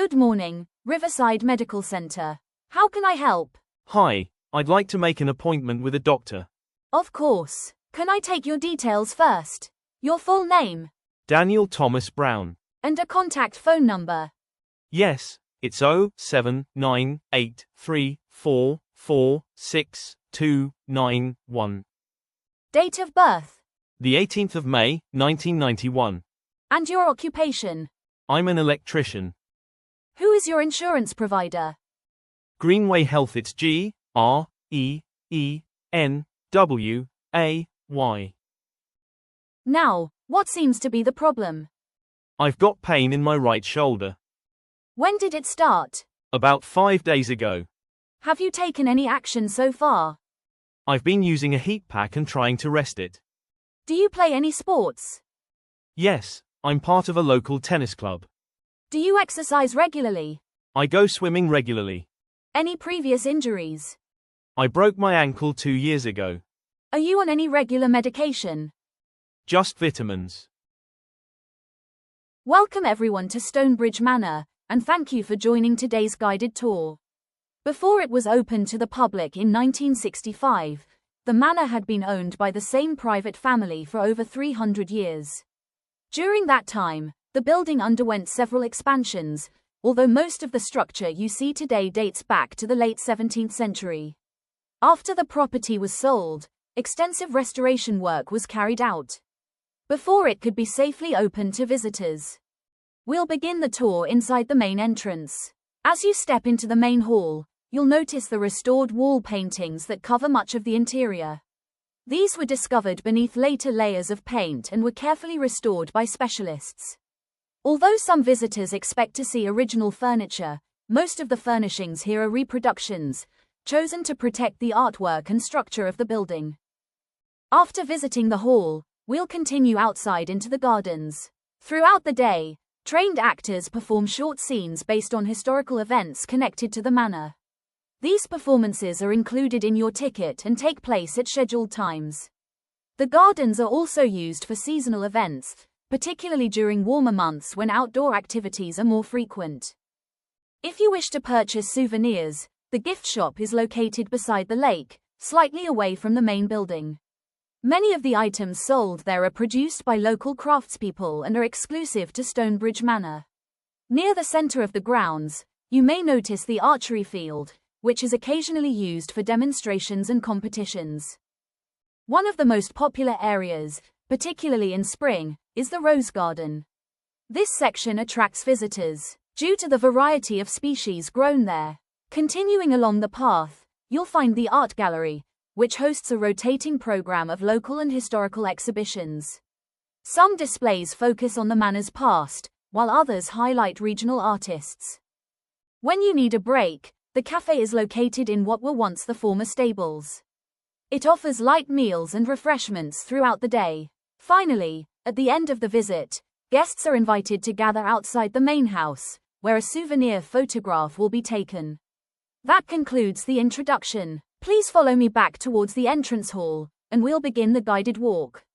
Good morning, Riverside Medical Centre. How can I help? Hi, I'd like to make an appointment with a doctor. Of course. Can I take your details first? Your full name? Daniel Thomas Brown. And a contact phone number? Yes, it's 07983446291. Date of birth? The 18th of May, 1991. And your occupation? I'm an electrician. Who is your insurance provider? Greenway Health. It's GREENWAY. Now, what seems to be the problem? I've got pain in my right shoulder. When did it start? About 5 days ago. Have you taken any action so far? I've been using a heat pack and trying to rest it. Do you play any sports? Yes, I'm part of a local tennis club. Do you exercise regularly? I go swimming regularly. Any previous injuries? I broke my ankle 2 years ago. Are you on any regular medication? Just vitamins. Welcome everyone to Stonebridge Manor, and thank you for joining today's guided tour. Before it was opened to the public in 1965, the manor had been owned by the same private family for over 300 years. During that time, the building underwent several expansions, although most of the structure you see today dates back to the late 17th century. After the property was sold, extensive restoration work was carried out before it could be safely opened to visitors. We'll begin the tour inside the main entrance. As you step into the main hall, you'll notice the restored wall paintings that cover much of the interior. These were discovered beneath later layers of paint and were carefully restored by specialists. Although some visitors expect to see original furniture, most of the furnishings here are reproductions, chosen to protect the artwork and structure of the building. After visiting the hall, we'll continue outside into the gardens. Throughout the day, trained actors perform short scenes based on historical events connected to the manor. These performances are included in your ticket and take place at scheduled times. The gardens are also used for seasonal events, particularly during warmer months when outdoor activities are more frequent. If you wish to purchase souvenirs, the gift shop is located beside the lake, slightly away from the main building. Many of the items sold there are produced by local craftspeople and are exclusive to Stonebridge Manor. Near the center of the grounds, you may notice the archery field, which is occasionally used for demonstrations and competitions. One of the most popular areas, particularly in spring, is the Rose Garden. This section attracts visitors due to the variety of species grown there. Continuing along the path, you'll find the Art Gallery, which hosts a rotating program of local and historical exhibitions. Some displays focus on the manor's past, while others highlight regional artists. When you need a break, the cafe is located in what were once the former stables. It offers light meals and refreshments throughout the day. Finally, at the end of the visit, guests are invited to gather outside the main house, where a souvenir photograph will be taken. That concludes the introduction. Please follow me back towards the entrance hall, and we'll begin the guided walk.